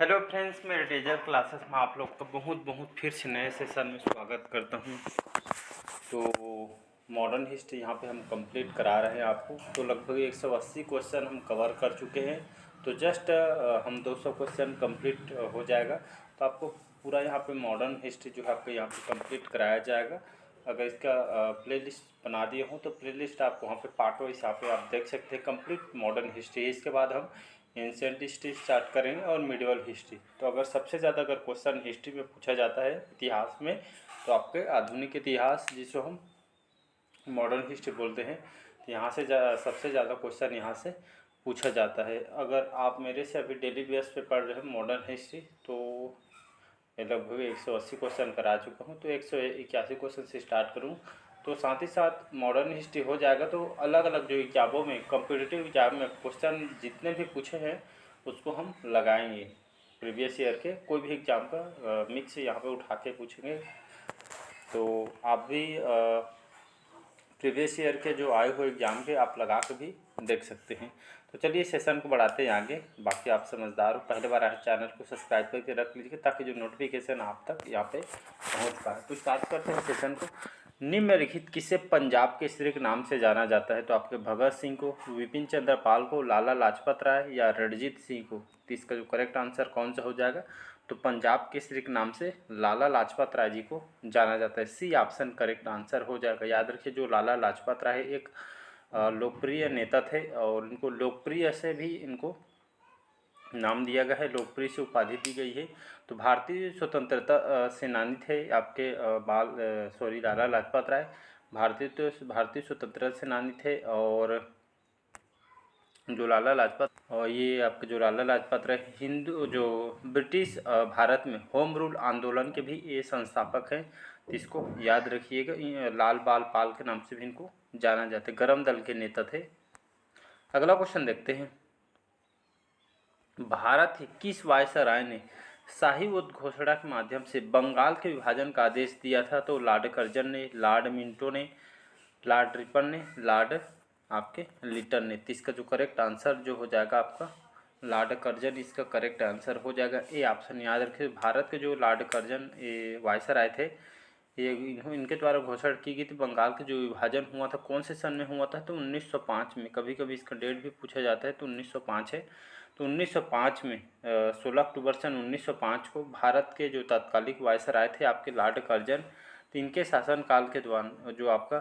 Hello friends, मेरे teacher classes में आप लोग का बहुत बहुत फिर से नए सेशन में स्वागत करता हूं। तो मॉडर्न हिस्ट्री यहाँ पे हम कंप्लीट करा रहे हैं आपको। तो लगभग 180 क्वेश्चन हम कवर कर चुके हैं। तो जस्ट हम 200 क्वेश्चन कंप्लीट हो जाएगा तो आपको पूरा यहाँ पे मॉडर्न हिस्ट्री जो है आपको यहाँ पे कंप्लीट कराया जाएगा। अगर इसका प्लेलिस्ट बना दिए हो तो प्लेलिस्ट आप वहाँ पे पार्ट वाइज यहाँ पे आप देख सकते हैं। कंप्लीट मॉडर्न हिस्ट्री, इसके बाद हम एंशिएंट हिस्ट्री स्टार्ट करेंगे और मिडिवल हिस्ट्री। तो अगर सबसे ज़्यादा अगर क्वेश्चन हिस्ट्री में पूछा जाता है इतिहास में, तो आपके आधुनिक इतिहास जिसको हम मॉडर्न हिस्ट्री बोलते हैं, तो यहाँ से सबसे ज़्यादा क्वेश्चन यहाँ से पूछा जाता है। अगर आप मेरे से अभी डेली बेस पे पढ़ रहे हैं मॉडर्न हिस्ट्री, तो मैं लगभग 180 क्वेश्चन करा चुका हूँ। तो 181 क्वेश्चन से स्टार्ट करूँ तो साथ ही साथ मॉडर्न हिस्ट्री हो जाएगा। तो अलग अलग जो एग्जामों में, कॉम्पिटिटिव एग्जाम में क्वेश्चन जितने भी पूछे हैं उसको हम लगाएंगे। प्रीवियस ईयर के कोई भी एग्ज़ाम का मिक्स यहाँ पे उठा के पूछेंगे। तो आप भी प्रीवियस ईयर के जो आए हुए एग्ज़ाम के आप लगा के भी देख सकते हैं। तो चलिए सेशन को बढ़ाते हैं आगे। बाकी आप समझदार हो, पहले बार आए चैनल को सब्सक्राइब करके रख लीजिए ताकि जो नोटिफिकेशन आप तक यहाँ पे पहुँच पाए। तो स्टार्ट करते हैं सेशन को। निम्नलिखित किसे पंजाब केसरी के नाम से जाना जाता है? तो आपके भगत सिंह को, विपिन चंद्र पाल को, लाला लाजपत राय या रणजीत सिंह को? तो इसका जो करेक्ट आंसर कौन सा हो जाएगा? तो पंजाब केसरी के नाम से लाला लाजपत राय जी को जाना जाता है। सी ऑप्शन करेक्ट आंसर हो जाएगा। याद रखिए, जो लाला लाजपत राय एक लोकप्रिय नेता थे और इनको लोकप्रिय से भी इनको नाम दिया गया है, लोकप्रिय से उपाधि दी गई है। तो भारतीय स्वतंत्रता सेनानी थे आपके लाला लाजपत राय भारतीय स्वतंत्रता सेनानी थे। और जो लाला लाजपत और ये आपके जो लाला लाजपत राय हिंदू जो ब्रिटिश भारत में होम रूल आंदोलन के भी ये संस्थापक हैं। तो इसको याद रखिएगा। लाल बाल पाल के नाम से भी इनको जाना जाता है, गरम दल के नेता थे। अगला क्वेश्चन देखते हैं। भारत के किस वायसराय ने शाही उद्घोषणा के माध्यम से बंगाल के विभाजन का आदेश दिया था? तो लॉर्ड कर्जन ने, लॉर्ड मिंटो ने, लॉर्ड रिपन ने, लॉर्ड आपके लिटन ने? तो इसका जो करेक्ट आंसर जो हो जाएगा आपका लॉर्ड कर्जन, इसका करेक्ट आंसर हो जाएगा ए ऑप्शन। याद रखिए, भारत के जो लॉर्ड कर्जन ये वायसराय थे, ये इनके द्वारा घोषणा की गई थी। बंगाल का जो विभाजन हुआ था कौन से सन में हुआ था? तो 1905 में। कभी कभी इसका डेट भी पूछा जाता है, तो 1905 है। तो 1905 में 16 अक्टूबर सन 1905 को भारत के जो तत्कालिक वायसराय थे आपके लॉर्ड कर्जन, तो इनके शासनकाल के दौरान जो आपका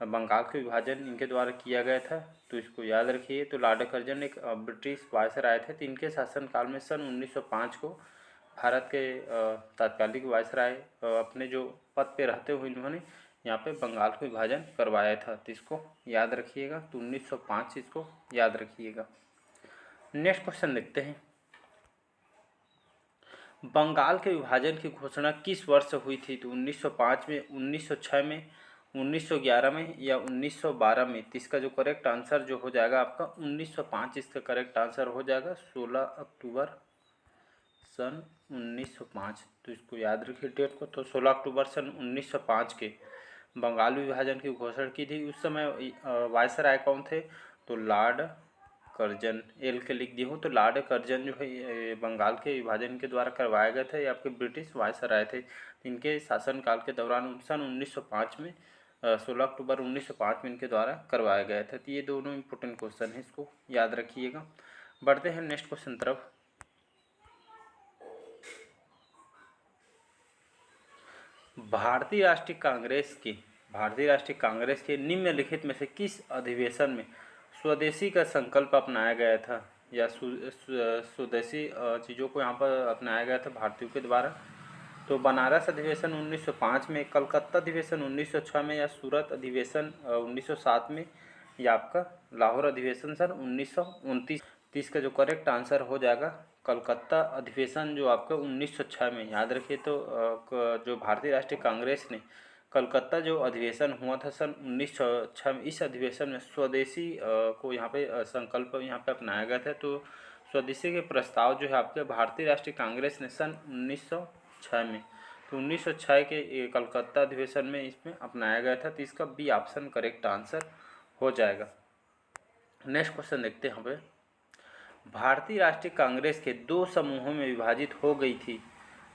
बंगाल का विभाजन इनके द्वारा किया गया था। तो इसको याद रखिए। तो लॉर्ड कर्जन एक ब्रिटिश वायसराय थे। तो इनके शासनकाल में सन 1905 को भारत के तत्कालिक वायसराय अपने जो पद पे रहते हुए इन्होंने यहाँ पे बंगाल को विभाजन करवाया था। तो इसको याद रखिएगा। तो 1905 इसको याद रखिएगा। नेक्स्ट क्वेश्चन देखते हैं। बंगाल के विभाजन की घोषणा किस वर्ष हुई थी? तो 1905 में, 1906 में, 1911 में या 1912 में? तो इसका जो करेक्ट आंसर जो हो जाएगा आपका 1905 इसका करेक्ट आंसर हो जाएगा। 16 अक्टूबर सन 1905। तो इसको याद रखिए डेट को। तो 16 अक्टूबर सन 1905 के बंगाल विभाजन की घोषणा की थी। उस समय वायसराय कौन थे? तो लॉर्ड कर्जन। एल के लिख दी हूँ। तो लॉर्ड कर्जन जो है बंगाल के विभाजन के द्वारा करवाए गए थे। ये आपके ब्रिटिश वायसराय थे। इनके शासनकाल के दौरान सन 1905 में 16 अक्टूबर 1905 में इनके द्वारा करवाया गया था। तो ये दोनों इंपॉर्टेंट क्वेश्चन है, इसको याद रखिएगा। बढ़ते हैं नेक्स्ट क्वेश्चन तरफ। भारतीय राष्ट्रीय कांग्रेस के निम्नलिखित में से किस अधिवेशन में स्वदेशी का संकल्प अपनाया गया था? या स्वदेशी चीज़ों को यहाँ पर अपनाया गया था भारतीयों के द्वारा? तो बनारस अधिवेशन 1905 में, कलकत्ता अधिवेशन 1906 में, या सूरत अधिवेशन 1907 में, या आपका लाहौर अधिवेशन सन 1929? तो इसका जो करेक्ट आंसर हो जाएगा कलकत्ता अधिवेशन जो आपका 1906 में। याद रखिए। तो जो भारतीय राष्ट्रीय कांग्रेस ने कलकत्ता जो अधिवेशन हुआ था सन 1906 में, इस अधिवेशन में स्वदेशी को यहाँ पे संकल्प यहाँ पे अपनाया गया था। तो स्वदेशी के प्रस्ताव जो है आपके भारतीय राष्ट्रीय कांग्रेस ने सन 1906 में, तो 1906 के कलकत्ता अधिवेशन में इसमें अपनाया गया था। तो इसका बी ऑप्शन करेक्ट आंसर हो जाएगा। नेक्स्ट क्वेश्चन देखते हैं यहाँ पे। भारतीय राष्ट्रीय कांग्रेस के दो समूहों में विभाजित हो गई थी।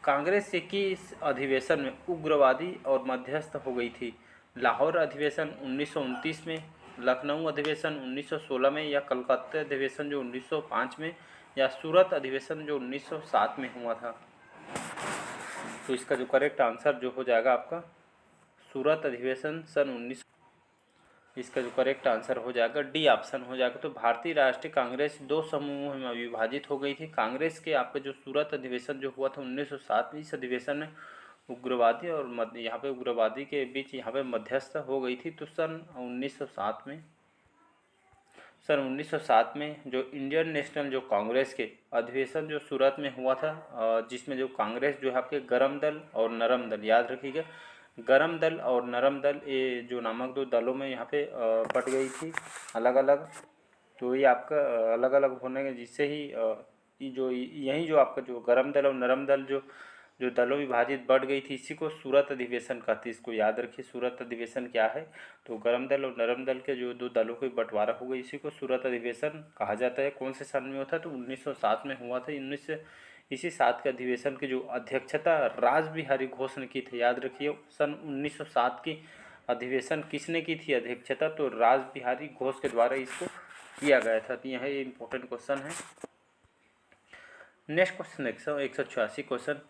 कांग्रेस के इस अधिवेशन में उग्रवादी और मध्यस्थ हो गई थी। लाहौर अधिवेशन 1929 में, लखनऊ अधिवेशन 1916 में, या कलकत्ता अधिवेशन जो 1905 में, या सूरत अधिवेशन जो 1907 में हुआ था। तो इसका जो करेक्ट आंसर जो हो जाएगा आपका सूरत अधिवेशन सन 19, इसका जो करेक्ट आंसर हो जाएगा डी ऑप्शन हो जाएगा। तो भारतीय राष्ट्रीय कांग्रेस दो समूहों में विभाजित हो गई थी। कांग्रेस के आपका जो सूरत अधिवेशन जो हुआ था 1907 में, इस अधिवेशन में उग्रवादी और यहाँ पे उग्रवादी के बीच यहाँ पे मध्यस्थ हो गई थी। तो सन 1907 में जो इंडियन नेशनल जो कांग्रेस के अधिवेशन जो सूरत में हुआ था, जिसमें जो कांग्रेस जो है आपके गरम दल और नरम दल, याद रखिएगा, गरम दल और नरम दल, ये जो नामक दो दलों में यहाँ पे बट गई थी अलग अलग। तो ये आपका अलग अलग होने के जिससे ही यही जो आपका जो गरम दल और नरम दल जो दलों विभाजित बढ़ गई थी, इसी को सूरत अधिवेशन कहते हैं। इसको याद रखिए, सूरत अधिवेशन क्या है। तो गरम दल और नरम दल के जो दो दलों की बंटवारा हो गई, इसी को सूरत अधिवेशन कहा जाता है। कौन से सन में हुआ था? तो 1907 में हुआ था। इसी 7 के अधिवेशन की जो अध्यक्षता रासबिहारी घोष ने की थी, याद रखिए। सन 1907 की अधिवेशन किसने की थी अध्यक्षता? तो रासबिहारी घोष के द्वारा इसको किया गया था। तो यह इम्पोर्टेंट क्वेश्चन है। नेक्स्ट क्वेश्चन 186 क्वेश्चन,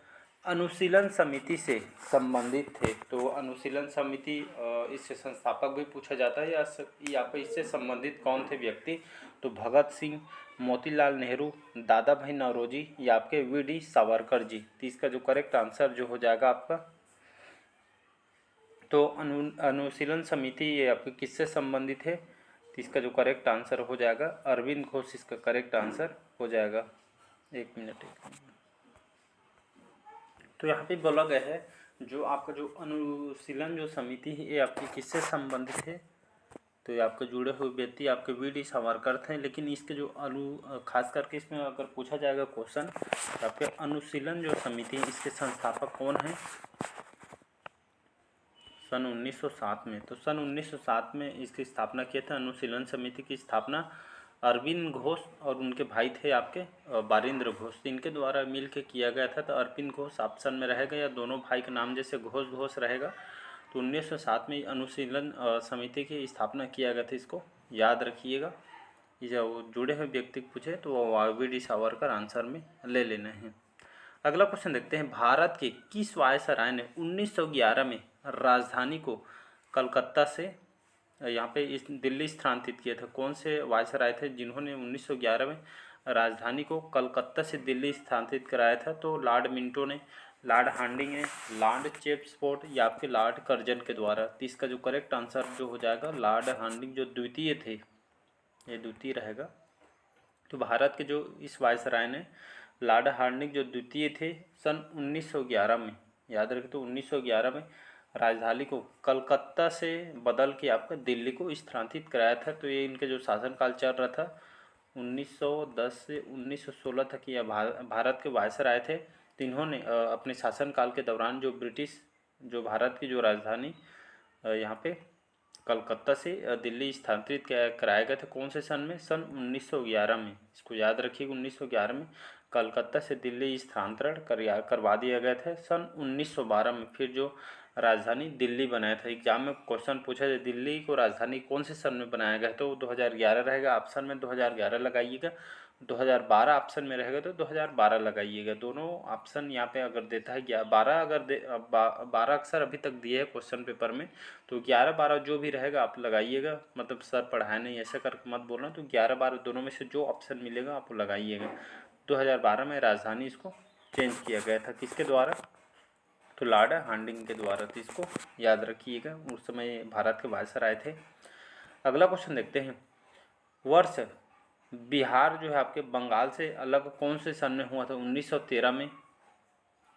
अनुशीलन समिति से संबंधित थे। तो अनुशीलन समिति इससे संस्थापक भी पूछा जाता है, या पे इससे संबंधित कौन थे व्यक्ति? तो भगत सिंह, मोतीलाल नेहरू, दादा भाई नौरोजी, या आपके वी.डी. सावरकर जी। तो इसका जो करेक्ट आंसर जो हो जाएगा आपका, तो अनुशीलन समिति ये आपके किससे संबंधित है? तो इसका जो करेक्ट आंसर हो जाएगा अरविंद घोष, इसका करेक्ट आंसर हो जाएगा। एक मिनट। तो यहाँ पे बोला गया है जो आपका जो अनुशीलन जो समिति है ये आपकी किससे संबंधित है? तो ये आपके जुड़े हुए व्यक्ति आपके वी.डी. सावरकर थे। लेकिन इसके जो खास करके इसमें अगर पूछा जाएगा क्वेश्चन, तो आपके अनुशीलन जो समिति इसके संस्थापक कौन है? सन 1907 में। तो सन 1907 में इसकी स्थापना किया था। अनुशीलन समिति की स्थापना अरविंद घोष और उनके भाई थे आपके बारिंद्र घोष, इनके द्वारा मिल के किया गया था। तो अरविंद घोष ऑप्शन में रहेगा, या दोनों भाई का नाम जैसे घोष रहेगा। तो 1907 में अनुशीलन समिति की स्थापना किया गया था, इसको याद रखिएगा। जब जुड़े हुए व्यक्ति पूछे तो वी.डी. सावरकर आंसर में ले लेना है। अगला क्वेश्चन देखते हैं, भारत के किस वायसराय ने 1911 में राजधानी को कलकत्ता से यहाँ पे इस दिल्ली स्थानांतरित किया था? कौन से वायसराय थे जिन्होंने 1911 में राजधानी को कलकत्ता से दिल्ली स्थानांतरित कराया था? तो लॉर्ड मिंटो ने, लॉर्ड हार्डिंग ने, लॉर्ड चेम्सफोर्ड, या आपके लॉर्ड कर्जन के द्वारा। तो इसका जो करेक्ट आंसर जो हो जाएगा लॉर्ड हार्डिंग जो द्वितीय थे, ये द्वितीय रहेगा। तो भारत के जो इस वायसराय ने लॉर्ड हार्डिंग जो द्वितीय थे सन 1911 में, याद रखें। तो 1911 में राजधानी को कलकत्ता से बदल के आपका दिल्ली को स्थानांतरित कराया था। तो ये इनके जो शासनकाल चल रहा था 1910 से 1916 तक, यह भारत के वायसराय थे। तो इन्होंने अपने शासनकाल के दौरान जो ब्रिटिश जो भारत की जो राजधानी यहाँ पे कलकत्ता से दिल्ली स्थानांतरित कराया गया था। कौन से सन में? सन 1911 में। इसको याद रखिए, 1911 में कलकत्ता से दिल्ली स्थानांतरण करवा दिया गया था। सन 1912 में फिर जो राजधानी दिल्ली बनाया था। एग्जाम में क्वेश्चन पूछा जाए दिल्ली को राजधानी कौन से सन में बनाया गया, तो 2011 रहेगा ऑप्शन में, 2011 लगाइएगा। 2012 ऑप्शन में रहेगा तो 2012 लगाइएगा। दोनों ऑप्शन यहाँ पे अगर देता है 12, अगर 12 अक्सर अभी तक दिए है क्वेश्चन पेपर में, तो 11-12 जो भी रहेगा आप लगाइएगा। मतलब सर पढ़ाए नहीं ऐसा करके मत बोलना। तो 11-12 दोनों में से जो ऑप्शन मिलेगा आप लगाइएगा। 2012 में राजधानी इसको चेंज किया गया था, किसके द्वारा? तो लॉर्ड हार्डिंग के द्वारा। तो इसको याद रखिएगा, उस समय भारत के वायसराय थे। अगला क्वेश्चन देखते हैं, वर्ष बिहार जो है आपके बंगाल से अलग कौन से सन में हुआ था? 1913 में,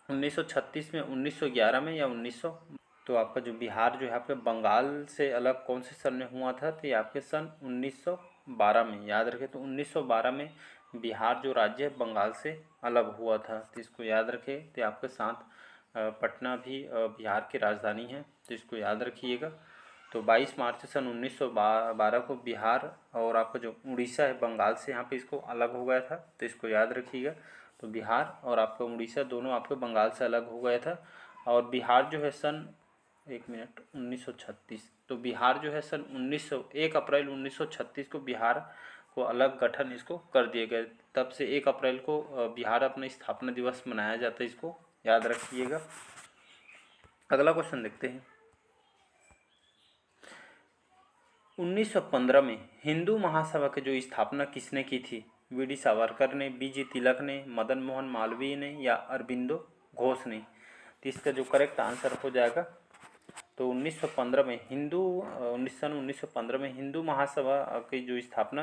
1936 में, 1911 में, या 1900? तो आपका जो बिहार जो है आपके बंगाल से अलग कौन से सन में हुआ था? तो ये आपके सन 1912 में, याद रखें। तो 1912 में बिहार जो राज्य है बंगाल से अलग हुआ था। तो इसको याद रखें। तो आपके साथ पटना भी बिहार की राजधानी है, तो इसको याद रखिएगा। तो 22 मार्च सन 1912 को बिहार और आपका जो उड़ीसा है बंगाल से यहाँ पे इसको अलग हो गया था, तो इसको याद रखिएगा। तो बिहार और आपका उड़ीसा दोनों आपके बंगाल से अलग हो गया था। और बिहार जो है सन 1936, तो बिहार जो है सन 1 अप्रैल 1936 को बिहार को अलग गठन इसको कर दिए गए। तब से 1 अप्रैल को बिहार अपना स्थापना दिवस मनाया जाता है, इसको याद रखिएगा। अगला क्वेश्चन देखते हैं। 1915 में हिंदू महासभा की जो स्थापना किसने की थी? वीडी सावरकर ने, बीजी तिलक ने, मदन मोहन मालवीय ने या अरबिंदो घोष ने? तो इसका जो करेक्ट आंसर हो जाएगा, तो 1915 में सन 1915 में हिंदू महासभा की जो स्थापना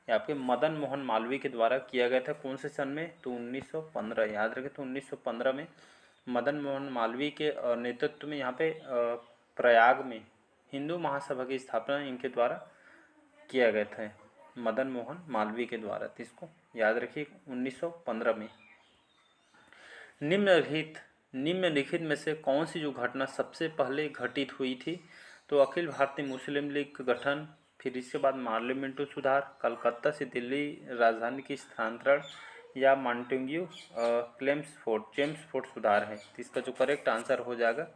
आपके मदन मोहन मालवीय के द्वारा किया गया था। कौन से सन में? तो 1915, याद रखें। तो 1915 में मदन मोहन मालवीय के नेतृत्व में यहाँ पे प्रयाग में हिंदू महासभा की स्थापना इनके द्वारा किया गया था, मदन मोहन मालवीय के द्वारा। तो इसको याद रखिए 1915 में। निम्नलिखित में से कौन सी जो घटना सबसे पहले घटित हुई थी? तो अखिल भारतीय मुस्लिम लीग का गठन, फिर इसके बाद पार्लियामेंट्री सुधार, कलकत्ता से दिल्ली राजधानी की स्थानांतरण या मॉन्टेग्यू चेम्सफोर्ड सुधार है? तो इसका जो करेक्ट आंसर हो जाएगा,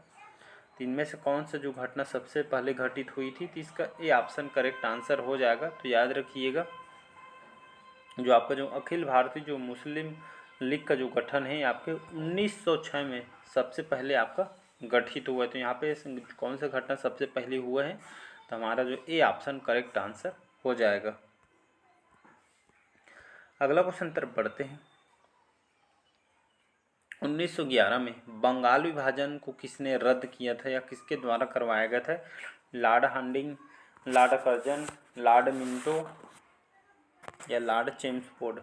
इनमें से कौन सा जो घटना सबसे पहले घटित हुई थी? तो इसका ए ऑप्शन करेक्ट आंसर हो जाएगा। तो याद रखिएगा, जो आपका जो अखिल भारतीय जो मुस्लिम लीग का जो गठन है आपके 1906 में सबसे पहले आपका गठित हुआ है। तो यहाँ पे कौन सा घटना सबसे पहले हुआ है? तो हमारा जो ए ऑप्शन करेक्ट आंसर हो जाएगा। अगला क्वेश्चन तरफ बढ़ते हैं। 1911 में बंगाल विभाजन को किसने रद्द किया था या किसके द्वारा करवाया गया था? Lord Hardinge, Lord Curzon, Lord Minto या लॉर्ड चेम्सफोर्ड?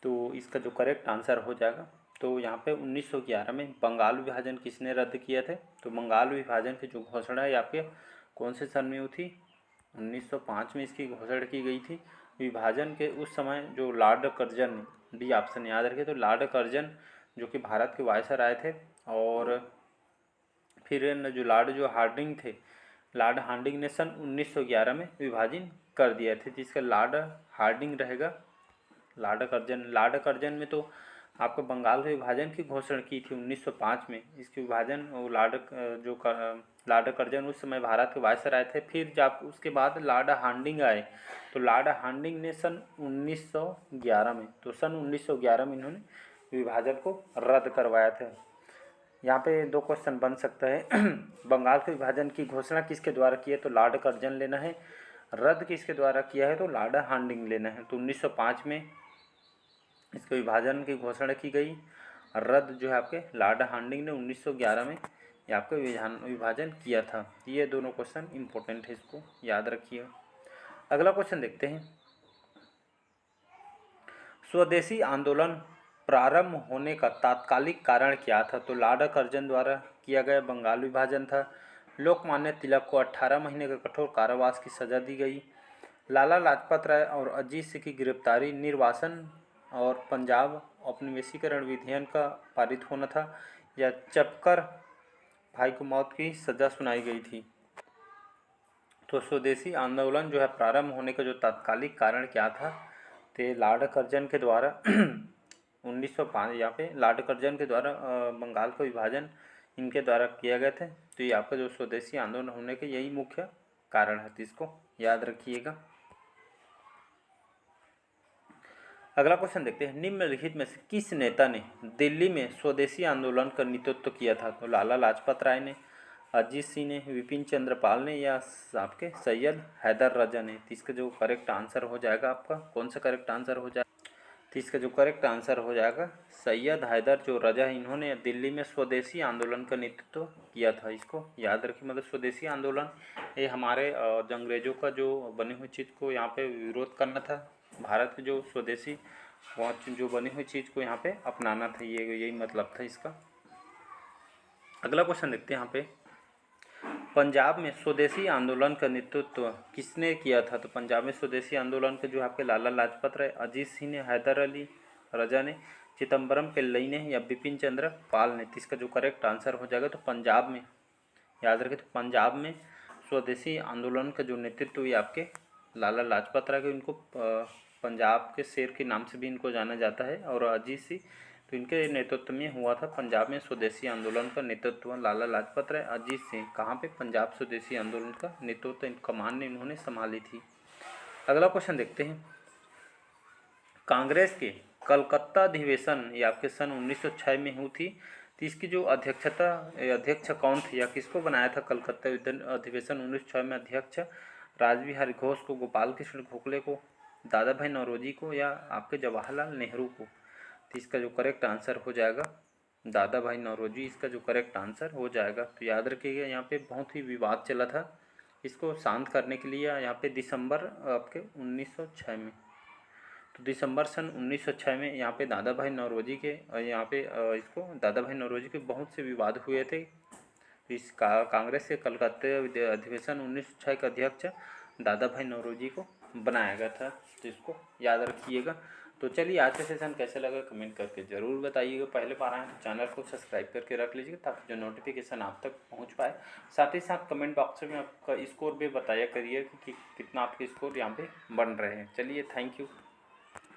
तो इसका जो करेक्ट आंसर हो जाएगा, तो यहाँ पे 1911 में बंगाल विभाजन किसने रद्द किया था? तो बंगाल विभाजन की जो घोषणा है आपके कौन से सन में हुई थी? 1905 में इसकी घोषणा की गई थी। विभाजन के उस समय जो लॉर्ड कर्जन, डी ऑप्शन याद रखें। तो लॉर्ड कर्जन जो कि भारत के वायसराय थे, और फिर जो हार्डिंग थे, लॉर्ड हार्डिंग ने सन 1911 में विभाजन कर दिया था। जिसका लॉर्ड हार्डिंग रहेगा, लॉर्ड कर्जन में तो आपको बंगाल के विभाजन की घोषणा की थी 1905 में। इसके विभाजन वो लॉर्ड कर्जन उस समय भारत के वायसराय थे। फिर जब उसके बाद लॉर्ड हार्डिंग आए, तो लॉर्ड हार्डिंग ने सन 1911 में, तो सन 1911 में इन्होंने विभाजन को रद्द करवाया था। यहाँ पे 2 क्वेश्चन बन सकता है। बंगाल के विभाजन की घोषणा किसके द्वारा की है? तो लॉर्ड कर्जन लेना है। रद्द किसके द्वारा किया है? तो लॉर्ड हार्डिंग लेना है। तो 1905 में इसके विभाजन की घोषणा की गई, रद्द जो है आपके लॉर्ड हार्डिंग ने 1911 में ये आपका विभाजन किया था। ये दोनों क्वेश्चन इंपॉर्टेंट है, इसको याद रखिए। अगला क्वेश्चन देखते हैं। स्वदेशी आंदोलन प्रारंभ होने का तात्कालिक कारण क्या था? तो लॉर्ड कर्जन द्वारा किया गया बंगाल विभाजन था, लोकमान्य तिलक को 18 महीने का कठोर कारावास की सजा दी गई, लाला लाजपत राय और अजीत सिंह की गिरफ्तारी, निर्वासन और पंजाब औपनिवेशीकरण विधेयक का पारित होना था, या चपकर भाई को मौत की सजा सुनाई गई थी? तो स्वदेशी आंदोलन जो है प्रारंभ होने का जो तात्कालिक कारण क्या था? तो लॉर्ड कर्जन के द्वारा 1905 यहाँ पे लॉर्ड कर्जन के द्वारा बंगाल का विभाजन इनके द्वारा किया गया था। तो ये आपका जो स्वदेशी आंदोलन होने के यही मुख्य कारण है, तो इसको याद रखिएगा। अगला क्वेश्चन देखते हैं। निम्नलिखित में से किस नेता ने दिल्ली में स्वदेशी आंदोलन का नेतृत्व किया था? तो लाला लाजपत राय ने, अजीत सिंह ने, विपिन चंद्र पाल ने या आपके सैयद हैदर रजा ने? तो इसका जो करेक्ट आंसर हो जाएगा आपका, कौन सा करेक्ट आंसर हो जाएगा? तो इसका जो करेक्ट आंसर हो जाएगा सैयद हैदर जो रजा है, इन्होंने दिल्ली में स्वदेशी आंदोलन का नेतृत्व किया था। इसको याद रखिए। मतलब स्वदेशी आंदोलन ये हमारे अंग्रेजों का जो बनी हुई चीज़ को यहाँ पे विरोध करना था, भारत के जो स्वदेशी जो बनी हुई चीज़ को यहाँ पे अपनाना था, ये यही मतलब था इसका। अगला क्वेश्चन देखते हैं यहाँ पे। पंजाब में स्वदेशी आंदोलन का नेतृत्व किसने किया था? तो पंजाब में स्वदेशी आंदोलन के जो आपके लाला लाजपत राय, अजीत सिंह ने, हैदर अली रजा ने, चिदम्बरम पिल्लई ने या बिपिन चंद्र पाल ने? तो इसका जो करेक्ट आंसर हो जाएगा, तो पंजाब में याद रखें। तो पंजाब में स्वदेशी आंदोलन का जो नेतृत्व हुई आपके लाला लाजपत राय के, इनको पंजाब के शेर के नाम से भी इनको जाना जाता है। और अजीत सिंह, तो इनके नेतृत्व में हुआ था पंजाब में स्वदेशी आंदोलन का नेतृत्व लाला लाजपत राय, अजीत सिंह। कहाँ पे? पंजाब स्वदेशी आंदोलन का नेतृत्व कमान इन्होंने संभाली थी। अगला क्वेश्चन देखते हैं। कांग्रेस के कलकत्ता अधिवेशन ये आपके सन 1906 में हुई थी। तो इसकी जो अध्यक्ष कौन थे या किसको बनाया था कलकत्ता अधिवेशन 1906 में अध्यक्ष? रासबिहारी घोष को, गोपाल कृष्ण गोखले को, दादा भाई नौरोजी को, या आपके जवाहरलाल नेहरू को? तो इसका जो करेक्ट आंसर हो जाएगा दादा भाई नौरोजी, इसका जो करेक्ट आंसर हो जाएगा। तो याद रखिएगा, यहाँ पे बहुत ही विवाद चला था, इसको शांत करने के लिए यहाँ पे दिसंबर आपके 1906 में, तो दिसंबर सन 1906 में यहाँ पे दादा भाई नौरोजी के यहाँ पे इसको दादा भाई नौरोजी के बहुत से विवाद हुए थे। इस कांग्रेस के कलकत्ता अधिवेशन 1906 के अध्यक्ष दादा भाई नौरोजी को बनाया गया था। तो इसको याद रखिएगा। तो चलिए, आज का सेशन कैसे लगा कमेंट करके ज़रूर बताइएगा। पहले बार आए तो चैनल को सब्सक्राइब करके रख लीजिएगा ताकि जो नोटिफिकेशन आप तक पहुंच पाए। साथ ही साथ कमेंट बॉक्स में आपका स्कोर भी बताया करिए कि कितना आपके स्कोर यहाँ पे बन रहे हैं। चलिए, थैंक यू।